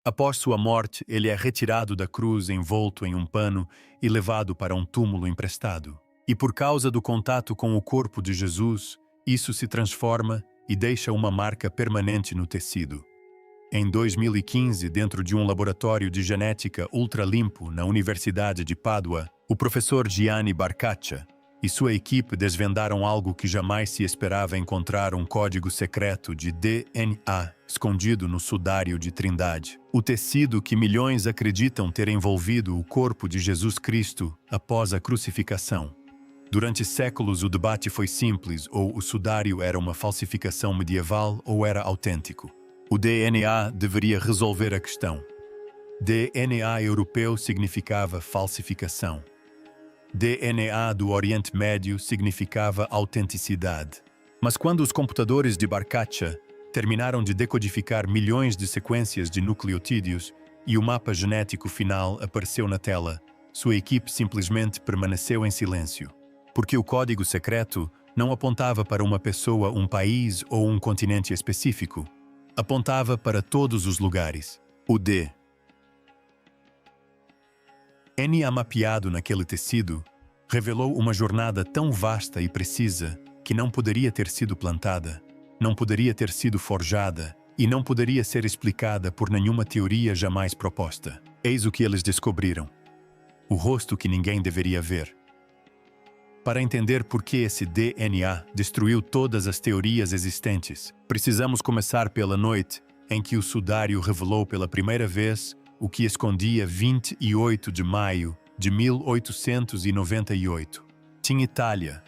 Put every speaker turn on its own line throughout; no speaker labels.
Após sua morte, ele é retirado da cruz envolto em um pano e levado para um túmulo emprestado. E por causa do contato com o corpo de Jesus, isso se transforma e deixa uma marca permanente no tecido. Em 2015, dentro de um laboratório de genética ultralimpo na Universidade de Pádua, o professor Gianni Barcaccia e sua equipe desvendaram algo que jamais se esperava encontrar: um código secreto de DNA escondido no sudário de Trindade, o tecido que milhões acreditam ter envolvido o corpo de Jesus Cristo após a crucificação. Durante séculos, o debate foi simples: ou o sudário era uma falsificação medieval ou era autêntico. O DNA deveria resolver a questão. DNA europeu significava falsificação. DNA do Oriente Médio significava autenticidade. Mas quando os computadores de Barcaccia terminaram de decodificar milhões de sequências de nucleotídeos e o mapa genético final apareceu na tela, sua equipe simplesmente permaneceu em silêncio. Porque o código secreto não apontava para uma pessoa, um país ou um continente específico. Apontava para todos os lugares. O DNA mapeado naquele tecido revelou uma jornada tão vasta e precisa que não poderia ter sido plantada, não poderia ter sido forjada e não poderia ser explicada por nenhuma teoria jamais proposta. Eis o que eles descobriram: o rosto que ninguém deveria ver. Para entender por que esse DNA destruiu todas as teorias existentes, precisamos começar pela noite em que o sudário revelou pela primeira vez o que escondia. 28 de maio de 1898. Em Itália,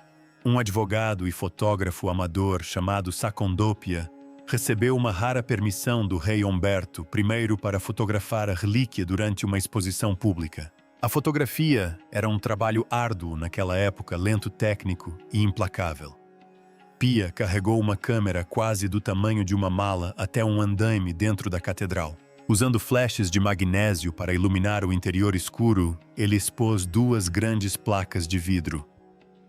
um advogado e fotógrafo amador chamado Sacondopia recebeu uma rara permissão do rei Umberto I para fotografar a relíquia durante uma exposição pública. A fotografia era um trabalho árduo naquela época, lento, técnico e implacável. Pia carregou uma câmera quase do tamanho de uma mala até um andaime dentro da catedral. Usando flashes de magnésio para iluminar o interior escuro, ele expôs 2 grandes placas de vidro.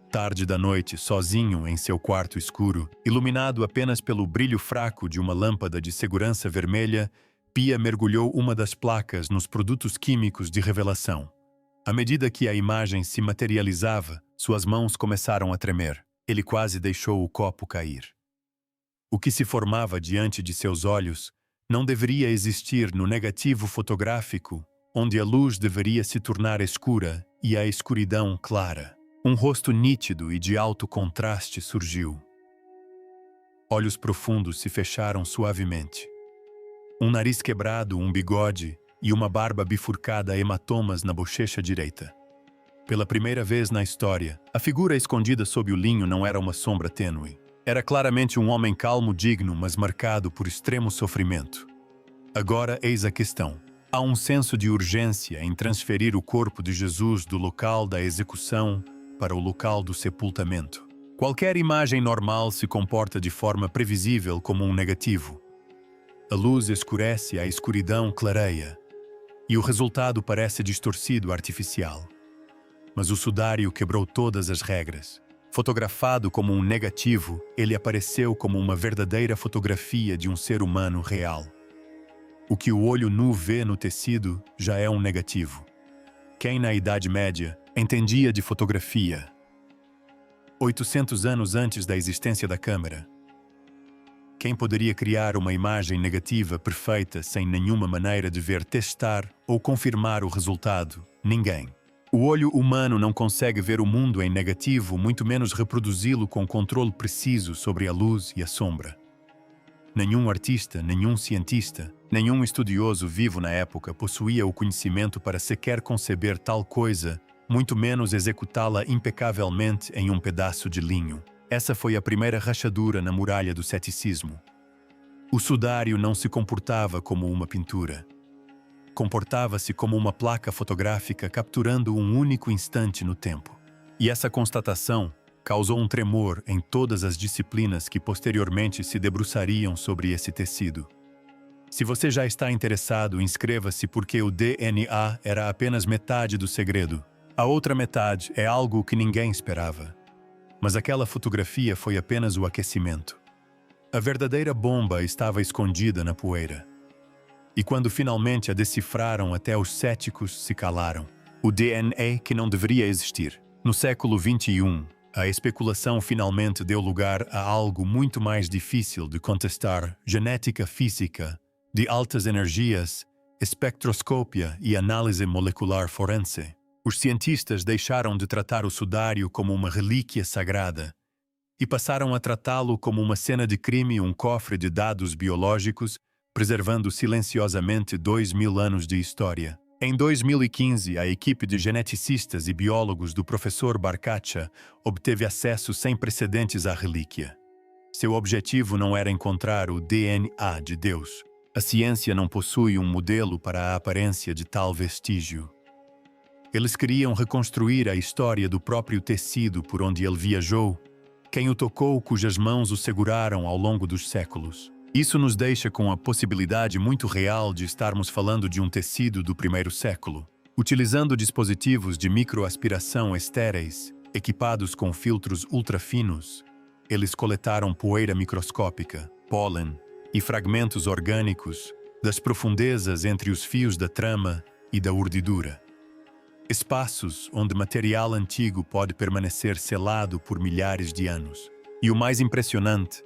Tarde da noite, sozinho em seu quarto escuro, iluminado apenas pelo brilho fraco de uma lâmpada de segurança vermelha, Pia mergulhou uma das placas nos produtos químicos de revelação. À medida que a imagem se materializava, suas mãos começaram a tremer. Ele quase deixou o copo cair. O que se formava diante de seus olhos não deveria existir no negativo fotográfico, onde a luz deveria se tornar escura e a escuridão clara. Um rosto nítido e de alto contraste surgiu. Olhos profundos se fecharam suavemente. Um nariz quebrado, um bigode e uma barba bifurcada, hematomas na bochecha direita. Pela primeira vez na história, a figura escondida sob o linho não era uma sombra tênue. Era claramente um homem calmo, digno, mas marcado por extremo sofrimento. Agora eis a questão. Há um senso de urgência em transferir o corpo de Jesus do local da execução para o local do sepultamento. Qualquer imagem normal se comporta de forma previsível como um negativo. A luz escurece, a escuridão clareia, e o resultado parece distorcido, artificial. Mas o sudário quebrou todas as regras. Fotografado como um negativo, ele apareceu como uma verdadeira fotografia de um ser humano real. O que o olho nu vê no tecido já é um negativo. Quem na Idade Média entendia de fotografia? 800 anos antes da existência da câmera. Quem poderia criar uma imagem negativa perfeita sem nenhuma maneira de ver, testar ou confirmar o resultado? Ninguém. O olho humano não consegue ver o mundo em negativo, muito menos reproduzi-lo com controle preciso sobre a luz e a sombra. Nenhum artista, nenhum cientista, nenhum estudioso vivo na época possuía o conhecimento para sequer conceber tal coisa, muito menos executá-la impecavelmente em um pedaço de linho. Essa foi a primeira rachadura na muralha do ceticismo. O sudário não se comportava como uma pintura. Comportava-se como uma placa fotográfica capturando um único instante no tempo. E essa constatação causou um tremor em todas as disciplinas que posteriormente se debruçariam sobre esse tecido. Se você já está interessado, inscreva-se, porque o DNA era apenas metade do segredo. A outra metade é algo que ninguém esperava. Mas aquela fotografia foi apenas o aquecimento. A verdadeira bomba estava escondida na poeira. E quando finalmente a decifraram, até os céticos se calaram. O DNA que não deveria existir. No século XXI, a especulação finalmente deu lugar a algo muito mais difícil de contestar: genética física, de altas energias, espectroscópia e análise molecular forense. Os cientistas deixaram de tratar o sudário como uma relíquia sagrada e passaram a tratá-lo como uma cena de crime, um cofre de dados biológicos, preservando silenciosamente 2000 anos de história. Em 2015, a equipe de geneticistas e biólogos do professor Barcacha obteve acesso sem precedentes à relíquia. Seu objetivo não era encontrar o DNA de Deus. A ciência não possui um modelo para a aparência de tal vestígio. Eles queriam reconstruir a história do próprio tecido por onde ele viajou, quem o tocou, cujas mãos o seguraram ao longo dos séculos. Isso nos deixa com a possibilidade muito real de estarmos falando de um tecido do primeiro século. Utilizando dispositivos de microaspiração estéreis, equipados com filtros ultrafinos, eles coletaram poeira microscópica, pólen e fragmentos orgânicos das profundezas entre os fios da trama e da urdidura. Espaços onde material antigo pode permanecer selado por milhares de anos. E o mais impressionante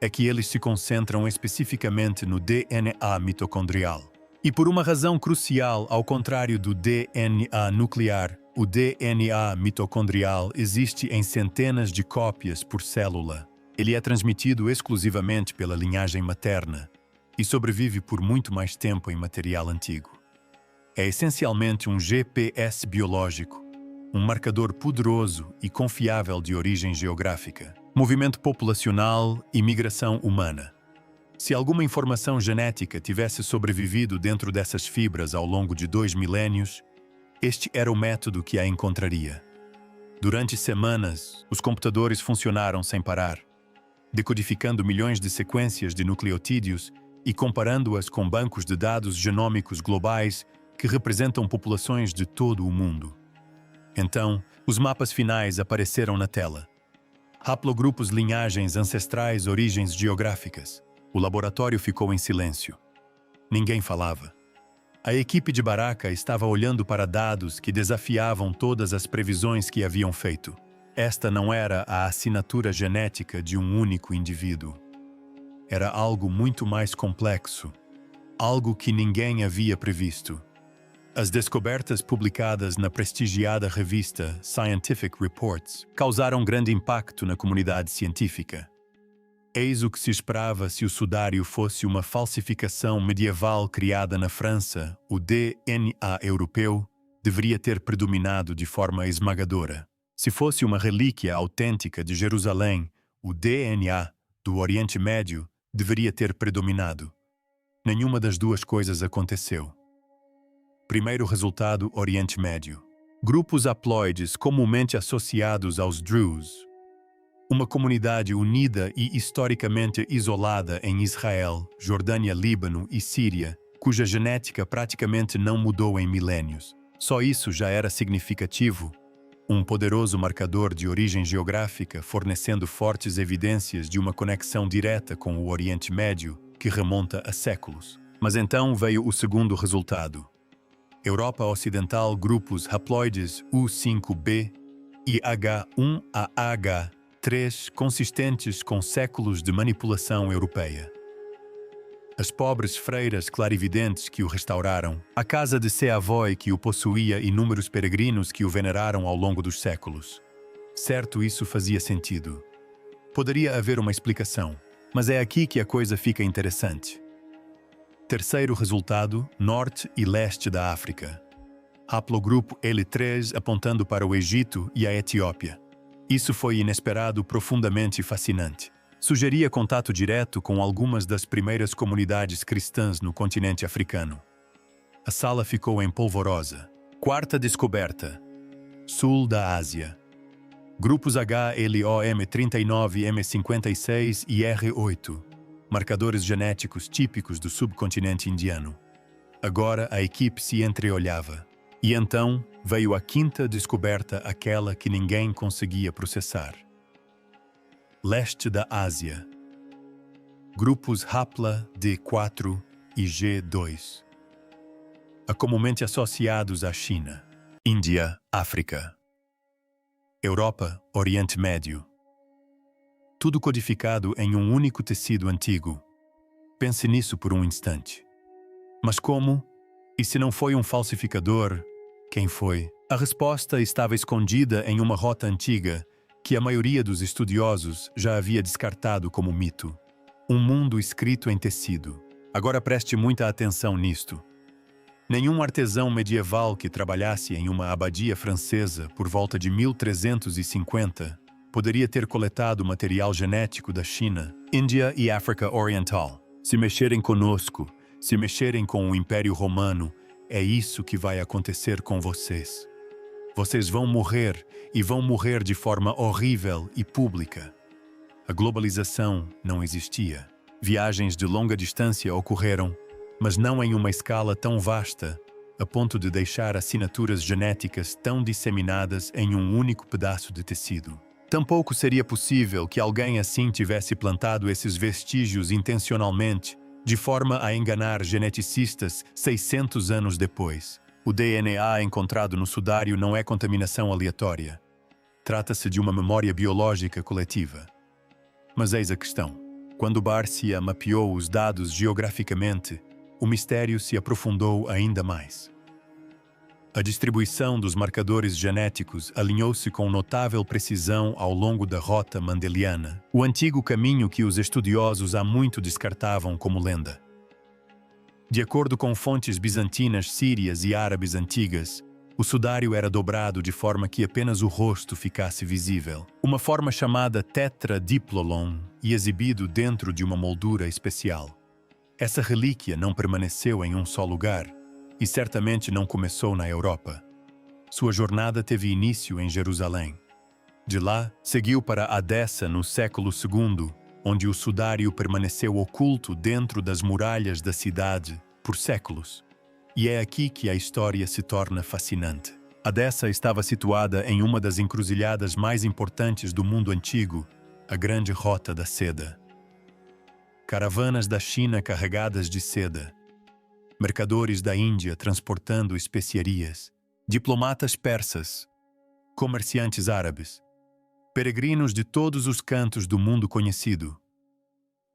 é que eles se concentram especificamente no DNA mitocondrial. E por uma razão crucial, ao contrário do DNA nuclear, o DNA mitocondrial existe em centenas de cópias por célula. Ele é transmitido exclusivamente pela linhagem materna e sobrevive por muito mais tempo em material antigo. É essencialmente um GPS biológico, um marcador poderoso e confiável de origem geográfica, movimento populacional e migração humana. Se alguma informação genética tivesse sobrevivido dentro dessas fibras ao longo de 2 milénios, este era o método que a encontraria. Durante semanas, os computadores funcionaram sem parar, decodificando milhões de sequências de nucleotídeos e comparando-as com bancos de dados genômicos globais que representam populações de todo o mundo. Então, os mapas finais apareceram na tela. Haplogrupos, linhagens ancestrais, origens geográficas. O laboratório ficou em silêncio. Ninguém falava. A equipe de Baraka estava olhando para dados que desafiavam todas as previsões que haviam feito. Esta não era a assinatura genética de um único indivíduo. Era algo muito mais complexo, algo que ninguém havia previsto. As descobertas publicadas na prestigiada revista Scientific Reports causaram grande impacto na comunidade científica. Eis o que se esperava se o sudário fosse uma falsificação medieval criada na França. O DNA europeu deveria ter predominado de forma esmagadora. Se fosse uma relíquia autêntica de Jerusalém, o DNA do Oriente Médio deveria ter predominado. Nenhuma das duas coisas aconteceu. Primeiro resultado: Oriente Médio. Grupos haploides comumente associados aos Druze. Uma comunidade unida e historicamente isolada em Israel, Jordânia, Líbano e Síria, cuja genética praticamente não mudou em milénios. Só isso já era significativo. Um poderoso marcador de origem geográfica fornecendo fortes evidências de uma conexão direta com o Oriente Médio que remonta a séculos. Mas então veio o segundo resultado. Europa Ocidental, grupos haploides U5b e H1AA3 consistentes com séculos de manipulação europeia. As pobres freiras clarividentes que o restauraram, a casa de Seavoy que o possuía e inúmeros peregrinos que o veneraram ao longo dos séculos. Certo, isso fazia sentido. Poderia haver uma explicação, mas é aqui que a coisa fica interessante. Terceiro resultado: Norte e Leste da África. Haplogrupo L3 apontando para o Egito e a Etiópia. Isso foi inesperado, profundamente fascinante. Sugeria contato direto com algumas das primeiras comunidades cristãs no continente africano. A sala ficou em polvorosa. Quarta descoberta: Sul da Ásia. Grupos HLOM39, M56 e R8. Marcadores genéticos típicos do subcontinente indiano. Agora a equipe se entreolhava. E então veio a quinta descoberta, aquela que ninguém conseguia processar. Leste da Ásia. Grupos Hapla D4 e G2. Comumente associados à China, Índia, África, Europa, Oriente Médio. Tudo codificado em um único tecido antigo. Pense nisso por um instante. Mas como? E se não foi um falsificador, quem foi? A resposta estava escondida em uma rota antiga que a maioria dos estudiosos já havia descartado como mito. Um mundo escrito em tecido. Agora preste muita atenção nisto. Nenhum artesão medieval que trabalhasse em uma abadia francesa por volta de 1350 poderia ter coletado material genético da China, Índia e África Oriental. Se mexerem conosco, se mexerem com o Império Romano, é isso que vai acontecer com vocês. Vocês vão morrer, e vão morrer de forma horrível e pública. A globalização não existia. Viagens de longa distância ocorreram, mas não em uma escala tão vasta, a ponto de deixar assinaturas genéticas tão disseminadas em um único pedaço de tecido. Tampouco seria possível que alguém assim tivesse plantado esses vestígios intencionalmente, de forma a enganar geneticistas 600 anos depois. O DNA encontrado no sudário não é contaminação aleatória. Trata-se de uma memória biológica coletiva. Mas eis a questão. Quando Barcia mapeou os dados geograficamente, o mistério se aprofundou ainda mais. A distribuição dos marcadores genéticos alinhou-se com notável precisão ao longo da rota mandeliana, o antigo caminho que os estudiosos há muito descartavam como lenda. De acordo com fontes bizantinas, sírias e árabes antigas, o sudário era dobrado de forma que apenas o rosto ficasse visível, uma forma chamada tetradiplolon e exibido dentro de uma moldura especial. Essa relíquia não permaneceu em um só lugar e certamente não começou na Europa. Sua jornada teve início em Jerusalém. De lá, seguiu para Adessa no século II, onde o sudário permaneceu oculto dentro das muralhas da cidade por séculos. E é aqui que a história se torna fascinante. Adessa estava situada em uma das encruzilhadas mais importantes do mundo antigo, a Grande Rota da Seda. Caravanas da China carregadas de seda, mercadores da Índia transportando especiarias, diplomatas persas, comerciantes árabes, peregrinos de todos os cantos do mundo conhecido.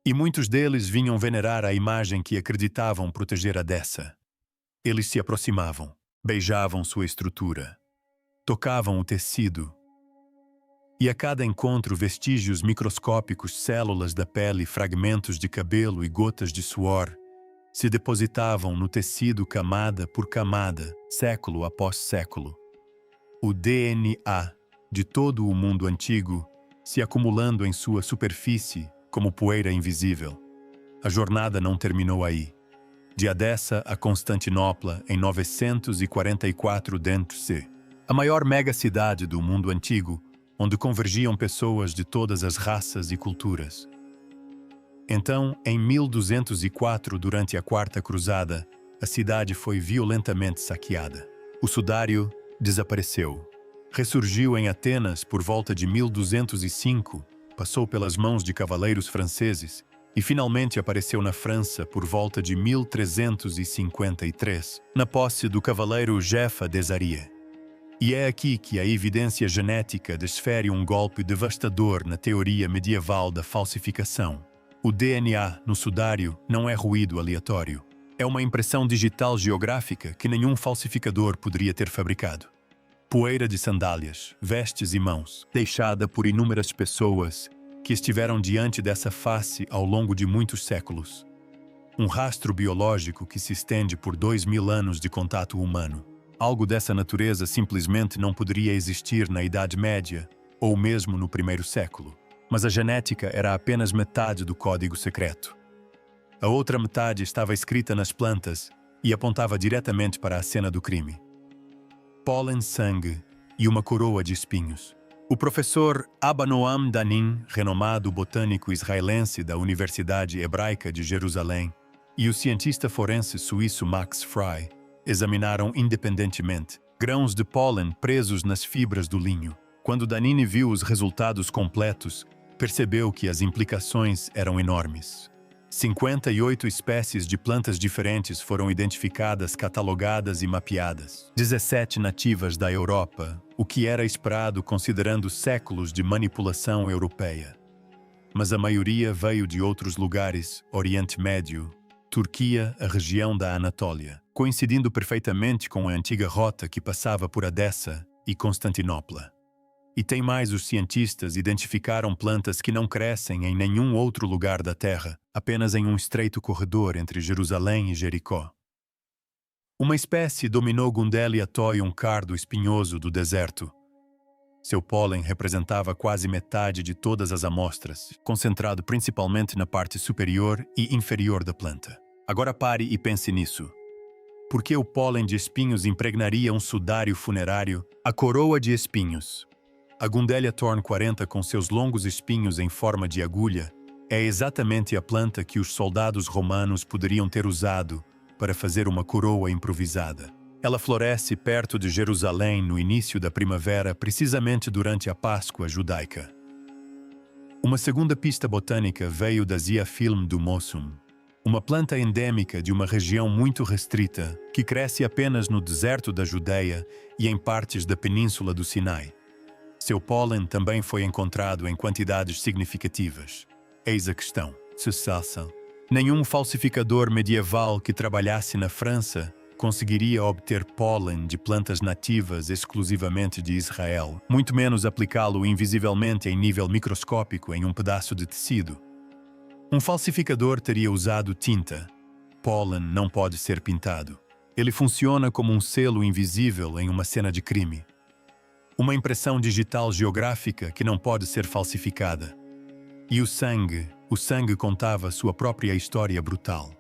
E muitos deles vinham venerar a imagem que acreditavam proteger Adessa. Eles se aproximavam, beijavam sua estrutura, tocavam o tecido, e a cada encontro vestígios microscópicos, células da pele, fragmentos de cabelo e gotas de suor se depositavam no tecido camada por camada, século após século. O DNA de todo o mundo antigo se acumulando em sua superfície como poeira invisível. A jornada não terminou aí. De Adessa a Constantinopla, em 944 d.C., a maior megacidade do mundo antigo, onde convergiam pessoas de todas as raças e culturas. Então, em 1204, durante a Quarta Cruzada, a cidade foi violentamente saqueada. O sudário desapareceu. Ressurgiu em Atenas por volta de 1205, passou pelas mãos de cavaleiros franceses e finalmente apareceu na França por volta de 1353, na posse do cavaleiro Gefa Desarie. E é aqui que a evidência genética desfere um golpe devastador na teoria medieval da falsificação. O DNA no sudário não é ruído aleatório. É uma impressão digital geográfica que nenhum falsificador poderia ter fabricado. Poeira de sandálias, vestes e mãos, deixada por inúmeras pessoas que estiveram diante dessa face ao longo de muitos séculos. Um rastro biológico que se estende por 2000 anos de contato humano. Algo dessa natureza simplesmente não poderia existir na Idade Média ou mesmo no primeiro século. Mas a genética era apenas metade do código secreto. A outra metade estava escrita nas plantas e apontava diretamente para a cena do crime. Pólen, sangue e uma coroa de espinhos. O professor Abba-Noam Danin, renomado botânico israelense da Universidade Hebraica de Jerusalém, e o cientista forense suíço Max Frey examinaram independentemente grãos de pólen presos nas fibras do linho. Quando Danin viu os resultados completos, percebeu que as implicações eram enormes. 58 espécies de plantas diferentes foram identificadas, catalogadas e mapeadas. 17 nativas da Europa, o que era esperado considerando séculos de manipulação europeia. Mas a maioria veio de outros lugares, Oriente Médio, Turquia, a região da Anatólia, coincidindo perfeitamente com a antiga rota que passava por Edessa e Constantinopla. E tem mais, os cientistas identificaram plantas que não crescem em nenhum outro lugar da Terra, apenas em um estreito corredor entre Jerusalém e Jericó. Uma espécie dominou Gundelia toi, um cardo espinhoso do deserto. Seu pólen representava quase metade de todas as amostras, concentrado principalmente na parte superior e inferior da planta. Agora pare e pense nisso. Por que o pólen de espinhos impregnaria um sudário funerário? A coroa de espinhos. A Gundelia thorn 40, com seus longos espinhos em forma de agulha, é exatamente a planta que os soldados romanos poderiam ter usado para fazer uma coroa improvisada. Ela floresce perto de Jerusalém no início da primavera, precisamente durante a Páscoa judaica. Uma segunda pista botânica veio da Ziafilm do Mossum, uma planta endêmica de uma região muito restrita que cresce apenas no deserto da Judeia e em partes da península do Sinai. Seu pólen também foi encontrado em quantidades significativas. Eis a questão. Nenhum falsificador medieval que trabalhasse na França conseguiria obter pólen de plantas nativas exclusivamente de Israel, muito menos aplicá-lo invisivelmente em nível microscópico em um pedaço de tecido. Um falsificador teria usado tinta. Pólen não pode ser pintado. Ele funciona como um selo invisível em uma cena de crime. Uma impressão digital geográfica que não pode ser falsificada. E o sangue contava sua própria história brutal.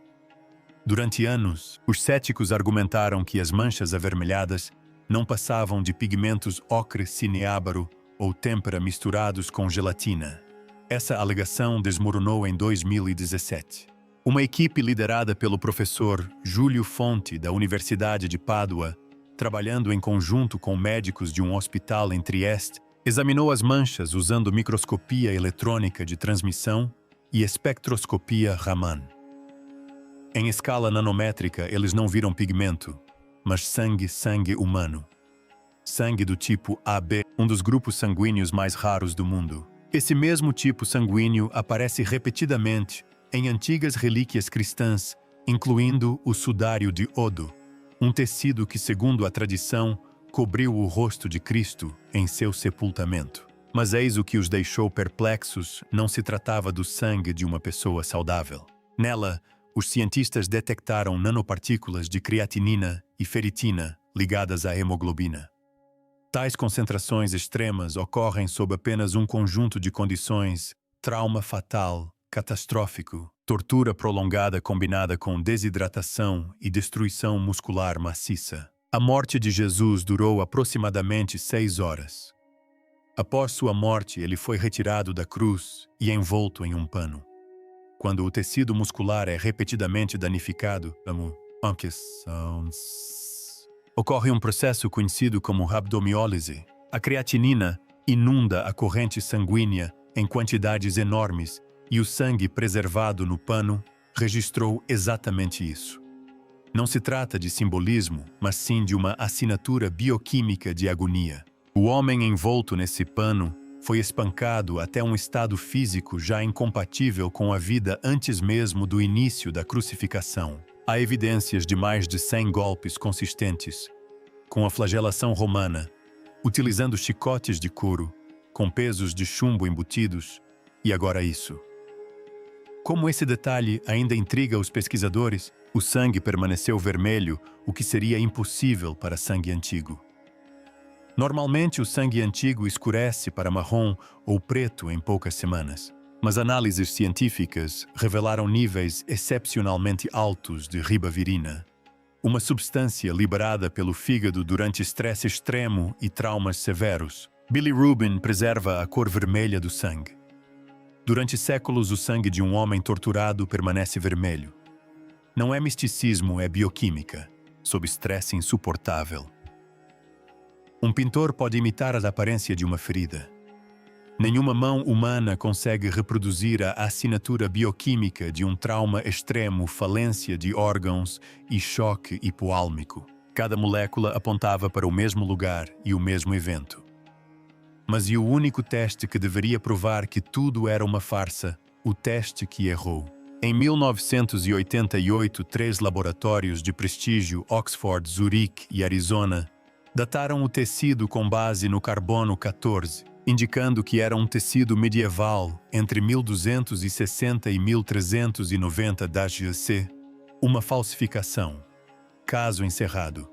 Durante anos, os céticos argumentaram que as manchas avermelhadas não passavam de pigmentos ocre, cineábaro ou têmpera misturados com gelatina. Essa alegação desmoronou em 2017. Uma equipe liderada pelo professor Júlio Fonte, da Universidade de Pádua, trabalhando em conjunto com médicos de um hospital em Trieste, examinou as manchas usando microscopia eletrônica de transmissão e espectroscopia Raman. Em escala nanométrica, eles não viram pigmento, mas sangue humano. Sangue do tipo AB, um dos grupos sanguíneos mais raros do mundo. Esse mesmo tipo sanguíneo aparece repetidamente em antigas relíquias cristãs, incluindo o sudário de Odo, um tecido que, segundo a tradição, cobriu o rosto de Cristo em seu sepultamento. Mas eis o que os deixou perplexos: não se tratava do sangue de uma pessoa saudável. Nela, os cientistas detectaram nanopartículas de creatinina e feritina ligadas à hemoglobina. Tais concentrações extremas ocorrem sob apenas um conjunto de condições: trauma fatal, catastrófico, tortura prolongada combinada com desidratação e destruição muscular maciça. A morte de Jesus durou aproximadamente 6 horas. Após sua morte, ele foi retirado da cruz e envolto em um pano. Quando o tecido muscular é repetidamente danificado, ocorre um processo conhecido como rabdomiólise. A creatinina inunda a corrente sanguínea em quantidades enormes e o sangue preservado no pano registrou exatamente isso. Não se trata de simbolismo, mas sim de uma assinatura bioquímica de agonia. O homem envolto nesse pano foi espancado até um estado físico já incompatível com a vida antes mesmo do início da crucificação. Há evidências de mais de 100 golpes consistentes, com a flagelação romana, utilizando chicotes de couro, com pesos de chumbo embutidos, e agora isso. Como esse detalhe ainda intriga os pesquisadores, o sangue permaneceu vermelho, o que seria impossível para sangue antigo. Normalmente, o sangue antigo escurece para marrom ou preto em poucas semanas, mas análises científicas revelaram níveis excepcionalmente altos de ribavirina, uma substância liberada pelo fígado durante estresse extremo e traumas severos. Bilirubin preserva a cor vermelha do sangue. Durante séculos, o sangue de um homem torturado permanece vermelho. Não é misticismo, é bioquímica, sob estresse insuportável. Um pintor pode imitar a aparência de uma ferida. Nenhuma mão humana consegue reproduzir a assinatura bioquímica de um trauma extremo, falência de órgãos e choque hipoálmico. Cada molécula apontava para o mesmo lugar e o mesmo evento. Mas e o único teste que deveria provar que tudo era uma farsa, o teste que errou? Em 1988, 3 laboratórios de prestígio, Oxford, Zurique e Arizona, dataram o tecido com base no carbono 14, indicando que era um tecido medieval entre 1260 e 1390 DHC, uma falsificação. Caso encerrado.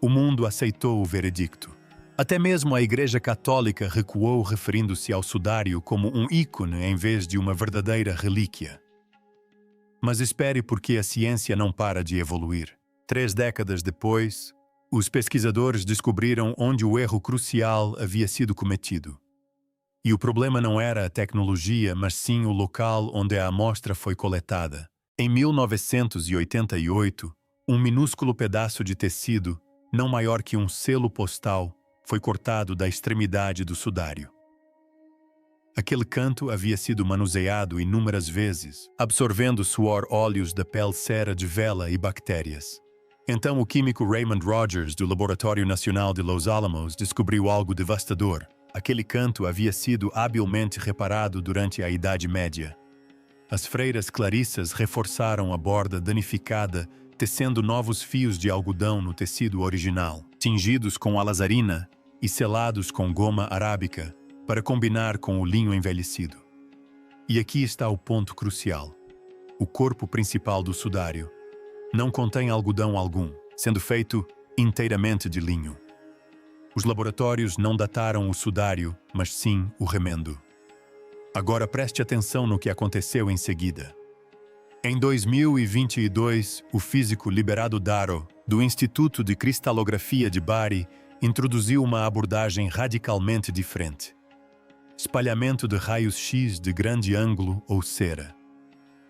O mundo aceitou o veredicto. Até mesmo a Igreja Católica recuou, referindo-se ao sudário como um ícone em vez de uma verdadeira relíquia. Mas espere, porque a ciência não para de evoluir. 3 décadas depois, os pesquisadores descobriram onde o erro crucial havia sido cometido. E o problema não era a tecnologia, mas sim o local onde a amostra foi coletada. Em 1988, um minúsculo pedaço de tecido, não maior que um selo postal, foi cortado da extremidade do sudário. Aquele canto havia sido manuseado inúmeras vezes, absorvendo suor, óleos da pele, cera de vela e bactérias. Então o químico Raymond Rogers, do Laboratório Nacional de Los Alamos, descobriu algo devastador. Aquele canto havia sido habilmente reparado durante a Idade Média. As freiras clarissas reforçaram a borda danificada, tecendo novos fios de algodão no tecido original, tingidos com alazarina e selados com goma arábica, para combinar com o linho envelhecido. E aqui está o ponto crucial. O corpo principal do sudário não contém algodão algum, sendo feito inteiramente de linho. Os laboratórios não dataram o sudário, mas sim o remendo. Agora preste atenção no que aconteceu em seguida. Em 2022, o físico Liberato Daro, do Instituto de Cristalografia de Bari, introduziu uma abordagem radicalmente diferente. Espalhamento de raios-x de grande ângulo ou cera.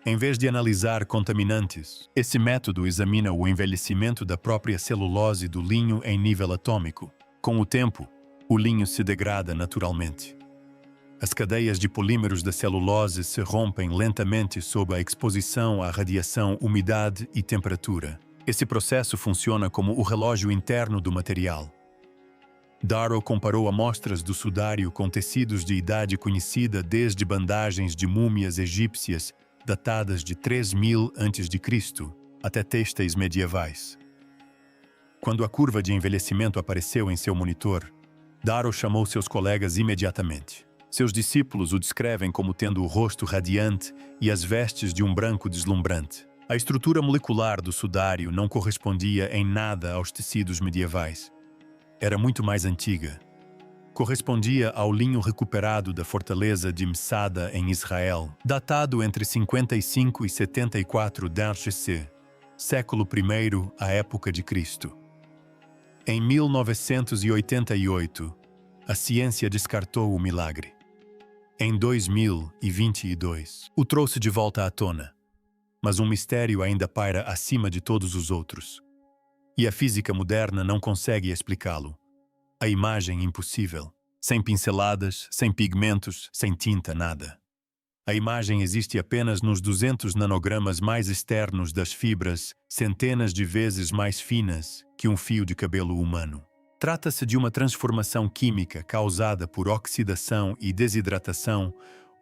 Em vez de analisar contaminantes, esse método examina o envelhecimento da própria celulose do linho em nível atômico. Com o tempo, o linho se degrada naturalmente. As cadeias de polímeros da celulose se rompem lentamente sob a exposição à radiação, umidade e temperatura. Esse processo funciona como o relógio interno do material. Daro comparou amostras do sudário com tecidos de idade conhecida desde bandagens de múmias egípcias datadas de 3000 a.C. até têxteis medievais. Quando a curva de envelhecimento apareceu em seu monitor, Daro chamou seus colegas imediatamente. Seus discípulos o descrevem como tendo o rosto radiante e as vestes de um branco deslumbrante. A estrutura molecular do sudário não correspondia em nada aos tecidos medievais. Era muito mais antiga. Correspondia ao linho recuperado da fortaleza de Masada, em Israel, datado entre 55 e 74 d.C., século I, a época de Cristo. Em 1988, a ciência descartou o milagre. Em 2022, o trouxe de volta à tona. Mas um mistério ainda paira acima de todos os outros. E a física moderna não consegue explicá-lo. A imagem impossível. Sem pinceladas, sem pigmentos, sem tinta, nada. A imagem existe apenas nos 200 nanogramas mais externos das fibras, centenas de vezes mais finas que um fio de cabelo humano. Trata-se de uma transformação química causada por oxidação e desidratação,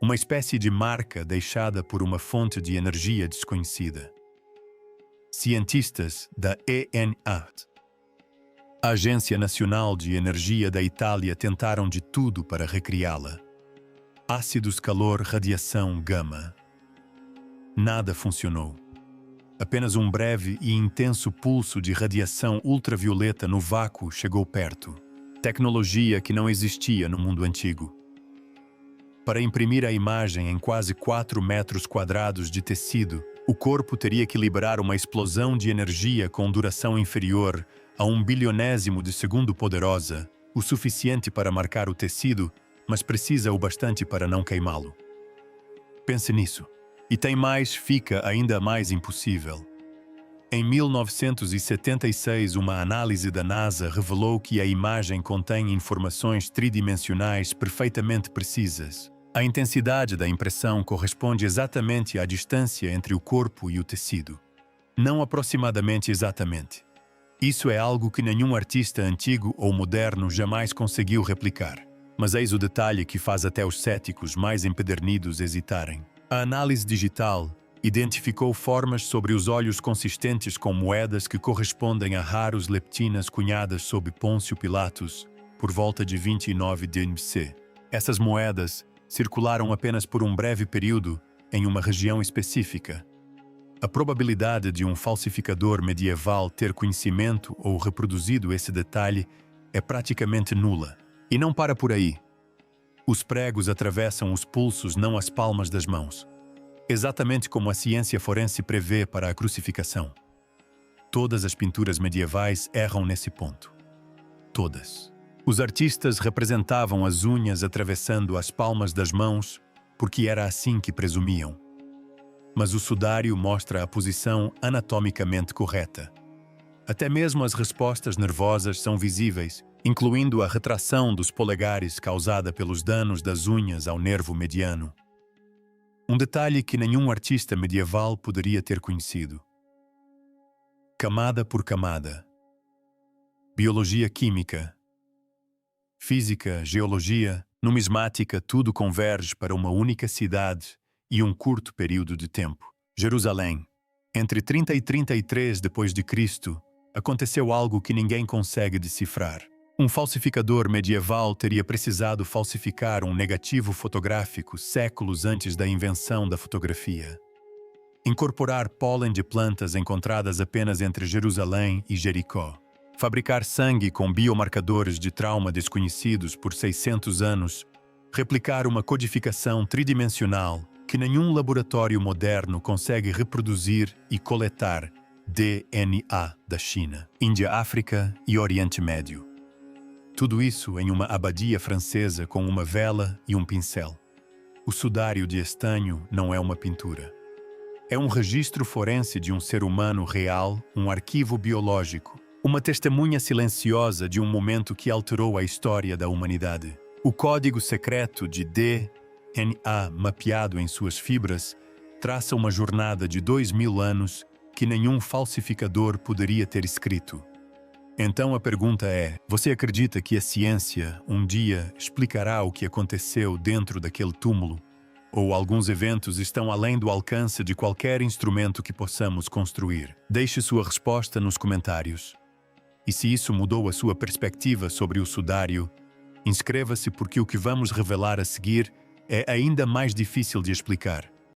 uma espécie de marca deixada por uma fonte de energia desconhecida. Cientistas da ENA, a Agência Nacional de Energia da Itália, tentaram de tudo para recriá-la. Ácidos, calor, radiação, gama. Nada funcionou. Apenas um breve e intenso pulso de radiação ultravioleta no vácuo chegou perto. Tecnologia que não existia no mundo antigo. Para imprimir a imagem em quase 4 metros quadrados de tecido, o corpo teria que liberar uma explosão de energia com duração inferior a 1 bilionésimo de segundo poderosa, o suficiente para marcar o tecido, mas precisa o bastante para não queimá-lo. Pense nisso. E tem mais, fica ainda mais impossível. Em 1976, uma análise da NASA revelou que a imagem contém informações tridimensionais perfeitamente precisas. A intensidade da impressão corresponde exatamente à distância entre o corpo e o tecido. Não aproximadamente exatamente. Isso é algo que nenhum artista antigo ou moderno jamais conseguiu replicar. Mas eis o detalhe que faz até os céticos mais empedernidos hesitarem. A análise digital identificou formas sobre os olhos consistentes com moedas que correspondem a raros leptinas cunhadas sob Pôncio Pilatos por volta de 29 de MC. Essas moedas circularam apenas por um breve período em uma região específica. A probabilidade de um falsificador medieval ter conhecimento ou reproduzido esse detalhe é praticamente nula. E não para por aí. Os pregos atravessam os pulsos, não as palmas das mãos. Exatamente como a ciência forense prevê para a crucificação. Todas as pinturas medievais erram nesse ponto. Todas. Os artistas representavam as unhas atravessando as palmas das mãos porque era assim que presumiam. Mas o sudário mostra a posição anatomicamente correta. Até mesmo as respostas nervosas são visíveis, incluindo a retração dos polegares causada pelos danos das unhas ao nervo mediano. Um detalhe que nenhum artista medieval poderia ter conhecido. Camada por camada. Biologia química, física, geologia, numismática, tudo converge para uma única cidade e um curto período de tempo. Jerusalém. Entre 30 e 33 d.C., aconteceu algo que ninguém consegue decifrar. Um falsificador medieval teria precisado falsificar um negativo fotográfico séculos antes da invenção da fotografia. Incorporar pólen de plantas encontradas apenas entre Jerusalém e Jericó. Fabricar sangue com biomarcadores de trauma desconhecidos por 600 anos. Replicar uma codificação tridimensional que nenhum laboratório moderno consegue reproduzir e coletar DNA da China, Índia, África e Oriente Médio. Tudo isso em uma abadia francesa com uma vela e um pincel. O sudário de estanho não é uma pintura. É um registro forense de um ser humano real, um arquivo biológico, uma testemunha silenciosa de um momento que alterou a história da humanidade. O código secreto de DNA mapeado em suas fibras traça uma jornada de 2000 anos que nenhum falsificador poderia ter escrito. Então a pergunta é, você acredita que a ciência um dia explicará o que aconteceu dentro daquele túmulo? Ou alguns eventos estão além do alcance de qualquer instrumento que possamos construir? Deixe sua resposta nos comentários. E se isso mudou a sua perspectiva sobre o sudário, inscreva-se porque o que vamos revelar a seguir é ainda mais difícil de explicar.